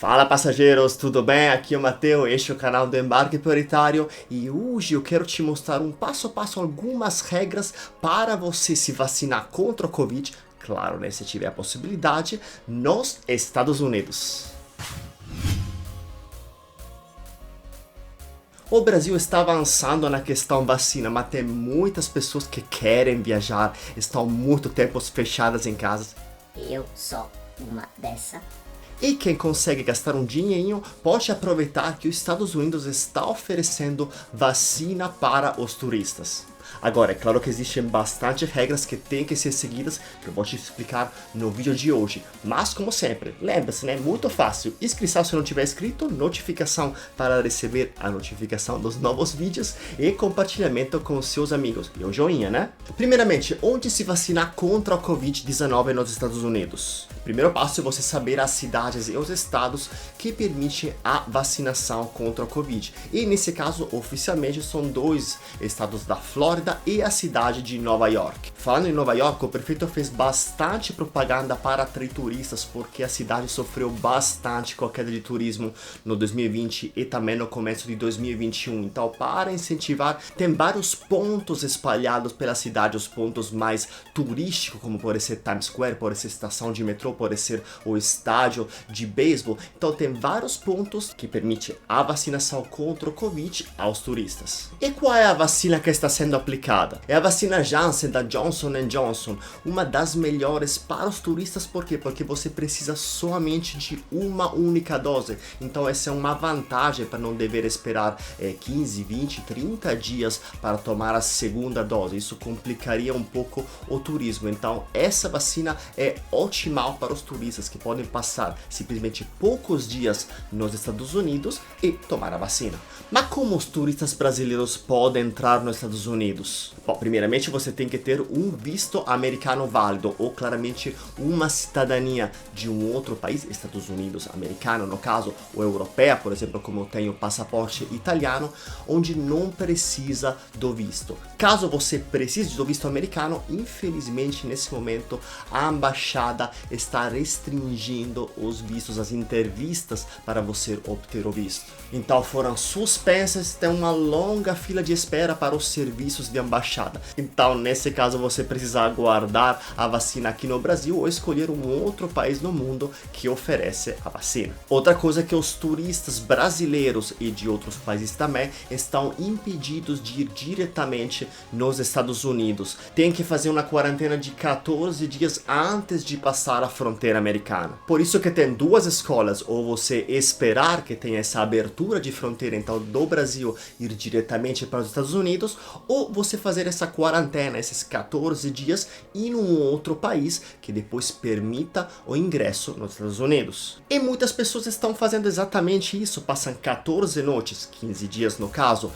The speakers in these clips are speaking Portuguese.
Fala passageiros, tudo bem? Aqui é o Matteo, este é o canal do Embarque Prioritário e hoje eu quero te mostrar um passo a passo algumas regras para você se vacinar contra o Covid, claro, né, se tiver a possibilidade, nos Estados Unidos. O Brasil está avançando na questão vacina, mas tem muitas pessoas que querem viajar, estão muito tempo fechadas em casa. Eu sou uma dessa. E quem consegue gastar um dinheirinho pode aproveitar que os Estados Unidos está oferecendo vacina para os turistas. Agora, é claro que existem bastante regras que têm que ser seguidas, que eu vou te explicar no vídeo de hoje. Mas, como sempre, lembre-se, né? Muito fácil. Inscrição se não tiver inscrito, notificação para receber a notificação dos novos vídeos e compartilhamento com seus amigos. E o joinha, né? Primeiramente, onde se vacinar contra o Covid-19 nos Estados Unidos? O primeiro passo é você saber as cidades e os estados que permitem a vacinação contra o Covid. E nesse caso, oficialmente, são dois estados da Flórida e a cidade de Nova York. Falando em Nova York, o prefeito fez bastante propaganda para atrair turistas porque a cidade sofreu bastante com a queda de turismo no 2020 e também no começo de 2021. Então, para incentivar, tem vários pontos espalhados pela cidade, os pontos mais turísticos, como pode ser Times Square, pode ser estação de metrô, pode ser o estádio de beisebol. Então, tem vários pontos que permitem a vacinação contra o Covid aos turistas. E qual é a vacina que está sendo aplicada? É a vacina Janssen da Johnson & Johnson, uma das melhores para os turistas, por quê? Porque você precisa somente de uma única dose, então essa é uma vantagem para não dever esperar 15, 20, 30 dias para tomar a segunda dose, isso complicaria um pouco o turismo, então essa vacina é ótima para os turistas que podem passar simplesmente poucos dias nos Estados Unidos e tomar a vacina. Mas como os turistas brasileiros podem entrar nos Estados Unidos? Bom, primeiramente você tem que ter um visto americano válido ou claramente uma cidadania de um outro país, Estados Unidos, americano no caso, ou europeia, por exemplo, como eu tenho passaporte italiano, onde não precisa do visto. Caso você precise do visto americano, infelizmente nesse momento a embaixada está restringindo os vistos, as entrevistas para você obter o visto. Então foram suspensas, tem uma longa fila de espera para os serviços de embaixada. Então, nesse caso, você precisa aguardar a vacina aqui no Brasil ou escolher um outro país no mundo que oferece a vacina. Outra coisa é que os turistas brasileiros e de outros países também estão impedidos de ir diretamente nos Estados Unidos. Tem que fazer uma quarentena de 14 dias antes de passar a fronteira americana. Por isso que tem duas escolas, ou você esperar que tenha essa abertura de fronteira, então do Brasil ir diretamente para os Estados Unidos, ou você fazer essa quarentena, esses 14 dias, em um outro país que depois permita o ingresso nos Estados Unidos. E muitas pessoas estão fazendo exatamente isso, passam 14 noites, 15 dias no caso,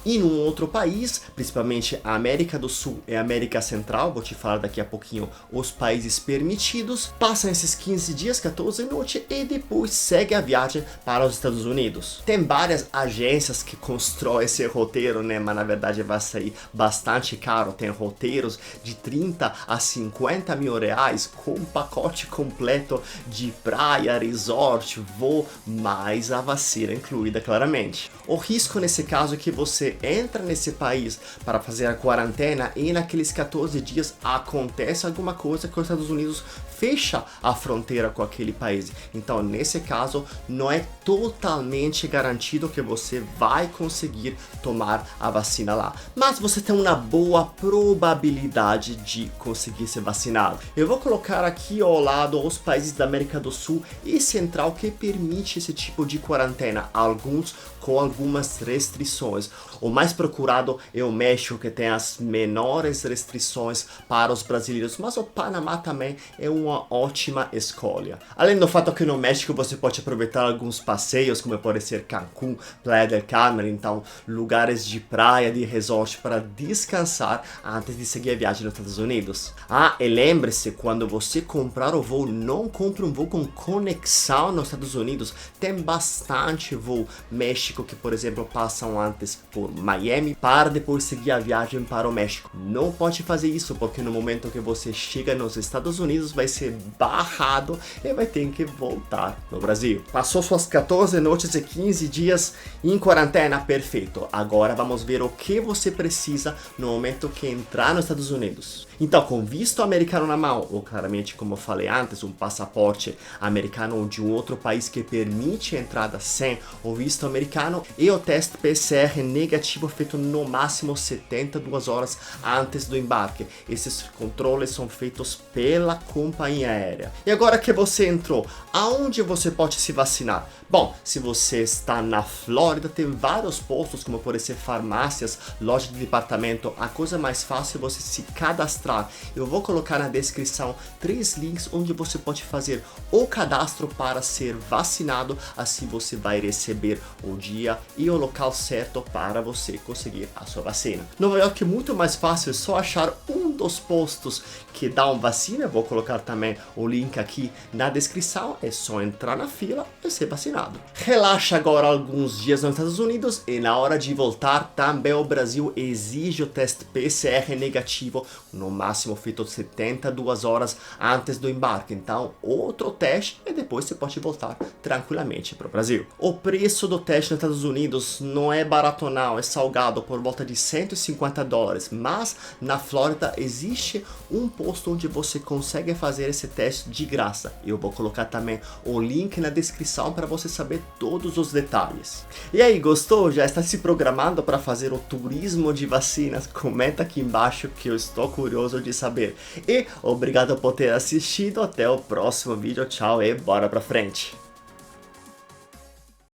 em um outro país, principalmente a América do Sul e a América Central, vou te falar daqui a pouquinho os países permitidos, passam esses 15 dias, 14 noites e depois segue a viagem para os Estados Unidos. Tem várias agências que constroem esse roteiro, né, mas na verdade vai sair bastante caro, tem roteiros de 30 a 50 mil reais com um pacote completo de praia, resort, voo, mais a vacina incluída claramente. O risco nesse caso é que você entra nesse país para fazer a quarentena e naqueles 14 dias acontece alguma coisa que os Estados Unidos fecha a fronteira com aquele país. Então, nesse caso, não é totalmente garantido que você vai conseguir tomar a vacina lá. Mas você tem uma boa probabilidade de conseguir ser vacinado. Eu vou colocar aqui ao lado os países da América do Sul e Central que permite esse tipo de quarentena. Alguns com algumas restrições. O mais procurado é o México, que tem as menores restrições para os brasileiros, mas o Panamá também é uma ótima escolha. Além do fato que no México você pode aproveitar alguns passeios, como pode ser Cancún, Playa del Carmen, então lugares de praia, de resort para descansar antes de seguir a viagem nos Estados Unidos. Ah, e lembre-se, quando você comprar o voo, não compre um voo com conexão nos Estados Unidos. Tem bastante voo México que, por exemplo, passam antes por Miami para depois seguir a viagem para o México. Não pode fazer isso porque no momento que você chega nos Estados Unidos vai ser barrado e vai ter que voltar no Brasil. Passou suas 14 noites e 15 dias em quarentena, perfeito. Agora vamos ver o que você precisa no momento que entrar nos Estados Unidos. Então, com visto americano na mão, ou claramente, como eu falei antes, um passaporte americano ou de um outro país que permite a entrada sem o visto americano, e o teste PCR negativo feito no máximo 72 horas antes do embarque. Esses controles são feitos pela companhia aérea. E agora que você entrou, aonde você pode se vacinar? Bom, se você está na Flórida, tem vários postos, como por exemplo farmácias, loja de departamento. A coisa mais fácil é você se cadastrar. Eu vou colocar na descrição 3 links onde você pode fazer o cadastro para ser vacinado. Assim você vai receber o dia e o local certo para você conseguir a sua vacina. Nova York é muito mais fácil, é só achar um dos postos que dão vacina. Eu vou colocar também o link aqui na descrição. É só entrar na fila e ser vacinado. Relaxa agora alguns dias nos Estados Unidos e na hora de voltar também o Brasil exige o teste PCR negativo, no máximo feito 72 horas antes do embarque. Então, outro teste e depois você pode voltar tranquilamente para o Brasil. O preço do teste nos Estados Unidos não é barato não, é salgado, por volta de $150, mas na Flórida existe um posto onde você consegue fazer esse teste de graça. Eu vou colocar também o link na descrição para você saber todos os detalhes. E aí, gostou? Já está se programando para fazer o turismo de vacinas? Comenta aqui embaixo que eu estou curioso de saber. E obrigado por ter assistido, até o próximo vídeo, tchau e bora pra frente!